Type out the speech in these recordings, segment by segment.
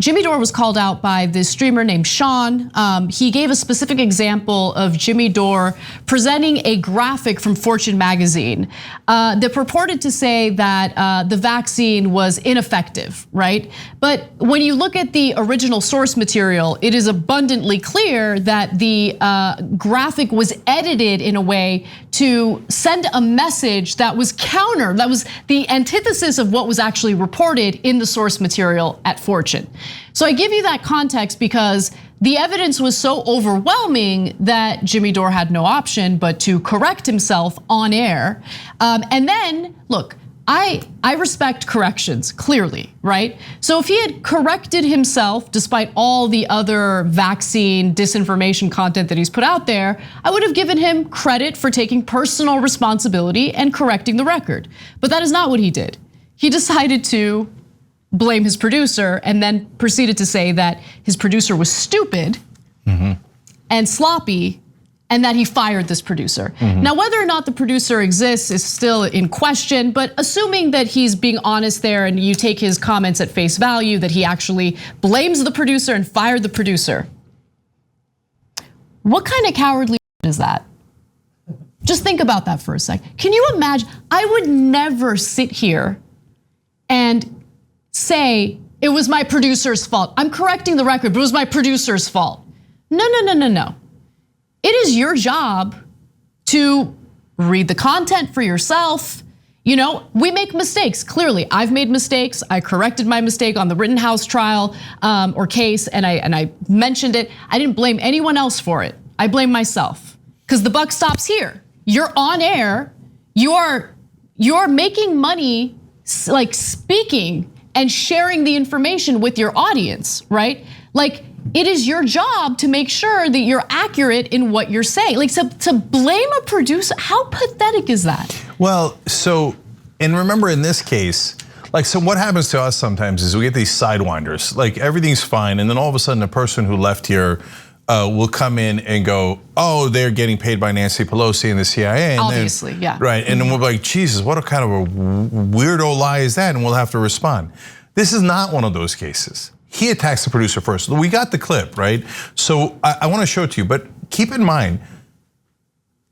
Jimmy Dore was called out by this streamer named Sean. He gave a specific example of Jimmy Dore presenting a graphic from Fortune magazine that purported to say that the vaccine was ineffective, right? But when you look at the original source material, it is abundantly clear that the graphic was edited in a way to send a message that was counter, that was the antithesis of what was actually reported in the source material at Fortune. So I give you that context because the evidence was so overwhelming that Jimmy Dore had no option but to correct himself on air. And then, look, I respect corrections, clearly, right? So if he had corrected himself despite all the other vaccine disinformation content that he's put out there, I would have given him credit for taking personal responsibility and correcting the record. But that is not what he did. He decided to blame his producer and then proceeded to say that his producer was stupid and sloppy and that he fired this producer. Now, whether or not the producer exists is still in question, but assuming that he's being honest there and you take his comments at face value, that he actually blames the producer and fired the producer, what kind of cowardly is that? Just think about that for a sec. Can you imagine? I would never sit here and say it was my producer's fault. I'm correcting the record, but it was my producer's fault. No. It is your job to read the content for yourself. You know, we make mistakes. Clearly, I've made mistakes. I corrected my mistake on the Rittenhouse trial or case, and I mentioned it. I didn't blame anyone else for it. I blame myself because the buck stops here. You're on air. You're making money, like speaking and sharing the information with your audience, right? Like, it is your job to make sure that you're accurate in what you're saying. Like, to blame a producer, how pathetic is that? Well, so, and remember in this case, like, so what happens to us sometimes is we get these sidewinders, like everything's fine, and then all of a sudden the person who left here will come in and go, oh, they're getting paid by Nancy Pelosi and the CIA. And obviously, then, yeah. Right, and then we'll be like, Jesus, what a kind of a weirdo lie is that? And we'll have to respond. This is not one of those cases. He attacks the producer first. We got the clip, right? So I wanna show it to you, but keep in mind,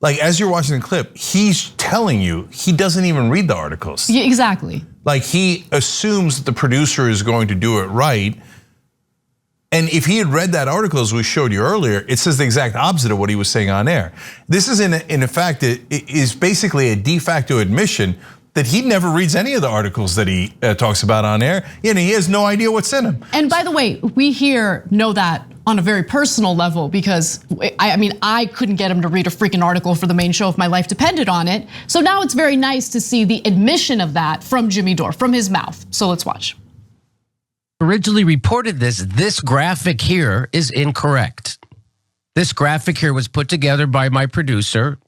like as you're watching the clip, he's telling you he doesn't even read the articles. Yeah, exactly. Like he assumes that the producer is going to do it right. And if he had read that article as we showed you earlier, it says the exact opposite of what he was saying on air. This is in fact, it is basically a de facto admission that he never reads any of the articles that he talks about on air, and he has no idea what's in them. And by the way, we here know that on a very personal level because I couldn't get him to read a freaking article for the main show if my life depended on it. So now it's very nice to see the admission of that from Jimmy Dore, from his mouth. So let's watch. Originally reported this graphic here is incorrect. This graphic here was put together by my producer,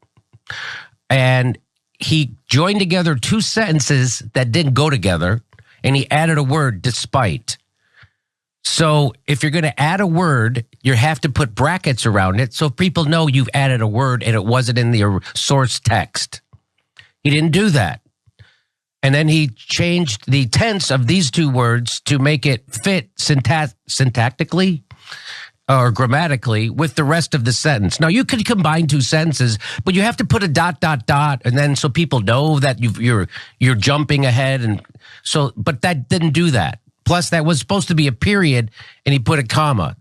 and he joined together two sentences that didn't go together, and he added a word, despite. So if you're gonna add a word, you have to put brackets around it so people know you've added a word and it wasn't in the source text. He didn't do that. And then he changed the tense of these two words to make it fit syntactically or grammatically with the rest of the sentence. Now you could combine two sentences, but you have to put a ... and then so people know that you're jumping ahead, and so. But that didn't do that. Plus, that was supposed to be a period, and he put a comma.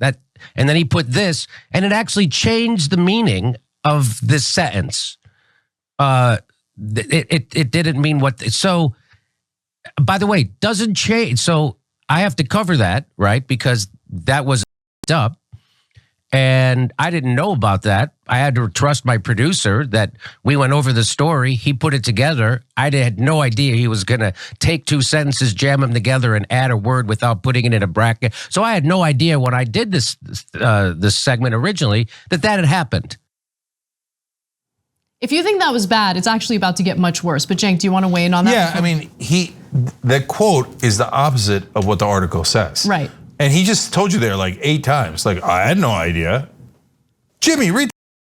And then he put this, and it actually changed the meaning of this sentence. It didn't mean what. So, by the way, doesn't change. So I have to cover that, right? Because that was up. And I didn't know about that. I had to trust my producer that we went over the story. He put it together. I had no idea he was going to take two sentences, jam them together, and add a word without putting it in a bracket. So I had no idea when I did this segment originally that had happened. If you think that was bad, it's actually about to get much worse. But Cenk, do you want to weigh in on that? Yeah, I mean, that quote is the opposite of what the article says. Right. And he just told you there like 8 times, like, I had no idea. Jimmy, read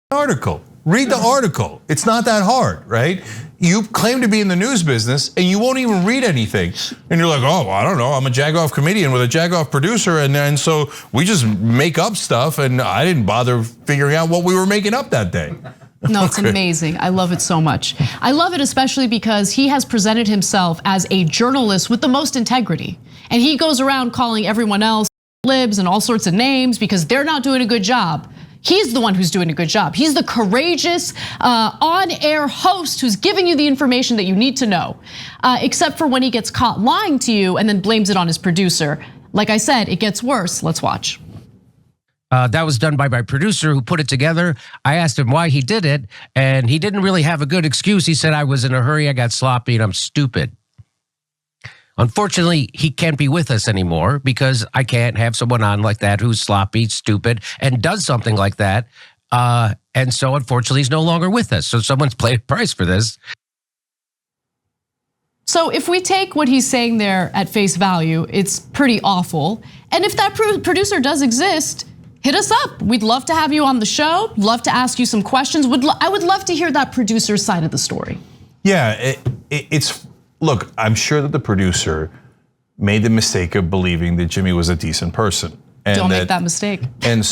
the article. Read the article. It's not that hard, right? You claim to be in the news business and you won't even read anything. And you're like, oh, I don't know, I'm a jagoff comedian with a jagoff producer, and so we just make up stuff, and I didn't bother figuring out what we were making up that day. No, it's amazing. I love it so much. I love it especially because he has presented himself as a journalist with the most integrity. And he goes around calling everyone else libs and all sorts of names because they're not doing a good job. He's the one who's doing a good job. He's the courageous on-air host who's giving you the information that you need to know, except for when he gets caught lying to you and then blames it on his producer. Like I said, it gets worse. Let's watch. That was done by my producer who put it together. I asked him why he did it, and he didn't really have a good excuse. He said, I was in a hurry, I got sloppy, and I'm stupid. Unfortunately, he can't be with us anymore because I can't have someone on like that who's sloppy, stupid, and does something like that. And so unfortunately, he's no longer with us. So someone's paid a price for this. So if we take what he's saying there at face value, it's pretty awful. And if that producer does exist, hit us up. We'd love to have you on the show. Love to ask you some questions. I would love to hear that producer's side of the story. Yeah, it's. Look, I'm sure that the producer made the mistake of believing that Jimmy was a decent person. And don't make that mistake. And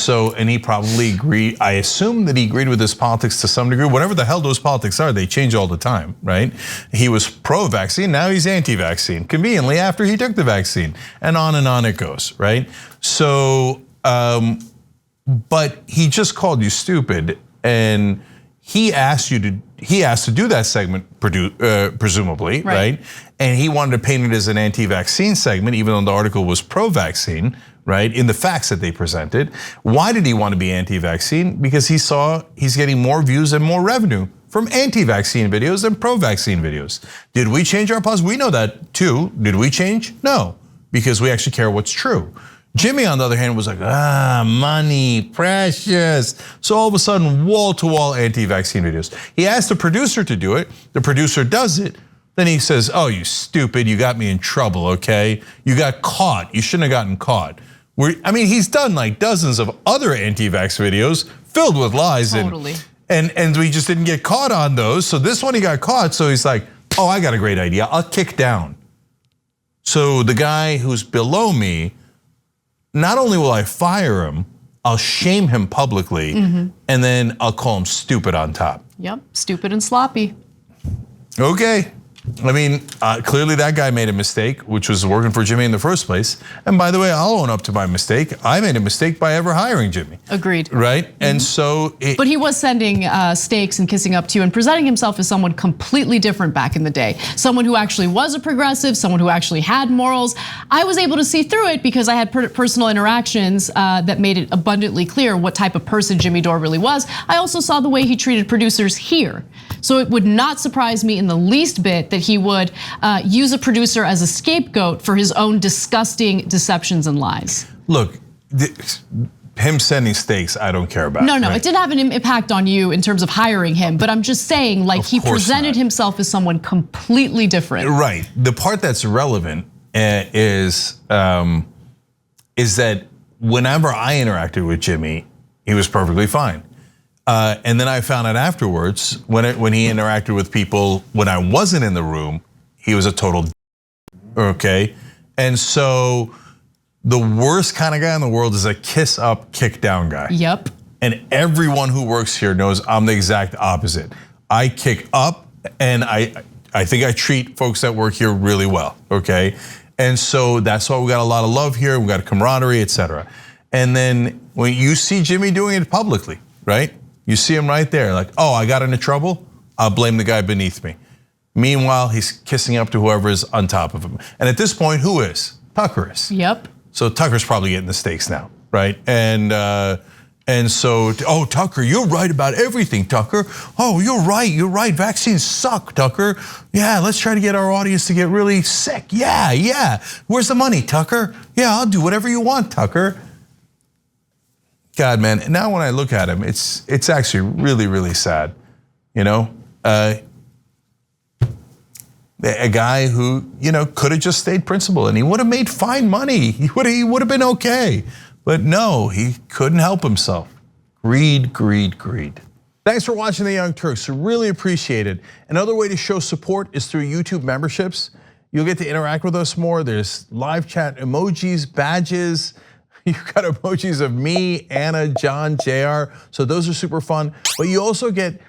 he probably agreed. I assume that he agreed with his politics to some degree. Whatever the hell those politics are, they change all the time, right? He was pro-vaccine, now he's anti-vaccine, conveniently after he took the vaccine, and on it goes, right? So, but he just called you stupid, and he asked to do that segment, presumably, right? And he wanted to paint it as an anti-vaccine segment, even though the article was pro-vaccine, right? In the facts that they presented. Why did he want to be anti-vaccine? Because he saw he's getting more views and more revenue from anti-vaccine videos than pro-vaccine videos. Did we change our policy? We know that too. Did we change? No, because we actually care what's true. Jimmy, on the other hand, was like, money, precious. So all of a sudden, wall-to-wall anti-vaccine videos. He asked the producer to do it. The producer does it. Then he says, oh, you stupid, you got me in trouble, okay? You got caught, you shouldn't have gotten caught. He's done like dozens of other anti-vax videos filled with lies. Totally. And we just didn't get caught on those. So this one he got caught, so he's like, oh, I got a great idea, I'll kick down. So the guy who's below me, not only will I fire him, I'll shame him publicly, and then I'll call him stupid on top. Yep, stupid and sloppy. Okay. Clearly that guy made a mistake, which was working for Jimmy in the first place. And by the way, I'll own up to my mistake. I made a mistake by ever hiring Jimmy. Agreed. Right? And so. But he was sending steaks and kissing up to you and presenting himself as someone completely different back in the day. Someone who actually was a progressive, someone who actually had morals. I was able to see through it because I had personal interactions that made it abundantly clear what type of person Jimmy Dore really was. I also saw the way he treated producers here. So it would not surprise me in the least bit that he would use a producer as a scapegoat for his own disgusting deceptions and lies. Look, him sending steaks, I don't care about. No, right? It did have an impact on you in terms of hiring him, but I'm just saying, like, he presented himself as someone completely different. Right. The part that's relevant is that whenever I interacted with Jimmy, he was perfectly fine. And then I found out afterwards when he interacted with people when I wasn't in the room, he was a total okay. And so the worst kind of guy in the world is a kiss up, kick down guy. Yep. And everyone who works here knows I'm the exact opposite. I kick up, and I think I treat folks that work here really well, okay? And so that's why we got a lot of love here, we got a camaraderie, etc. And then when you see Jimmy doing it publicly, right? You see him right there, like, oh, I got into trouble, I'll blame the guy beneath me. Meanwhile, he's kissing up to whoever is on top of him. And at this point, who is? Tucker is. Yep. So Tucker's probably getting the stakes now, right? And so, oh, Tucker, you're right about everything, Tucker. Oh, you're right, vaccines suck, Tucker. Yeah, let's try to get our audience to get really sick. Yeah. Where's the money, Tucker? Yeah, I'll do whatever you want, Tucker. God, man, now when I look at him, it's actually really, really sad. You know, a guy who, could have just stayed principal and he would have made fine money. He would have been okay. But no, he couldn't help himself. Greed. Thanks for watching the Young Turks. Really appreciate it. Another way to show support is through YouTube memberships. You'll get to interact with us more. There's live chat emojis, badges. You've got emojis of me, Anna, John, JR. So those are super fun. But you also get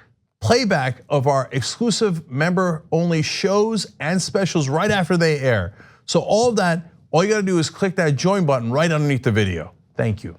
playback of our exclusive member-only shows and specials right after they air. So all of that, all you gotta do is click that join button right underneath the video. Thank you.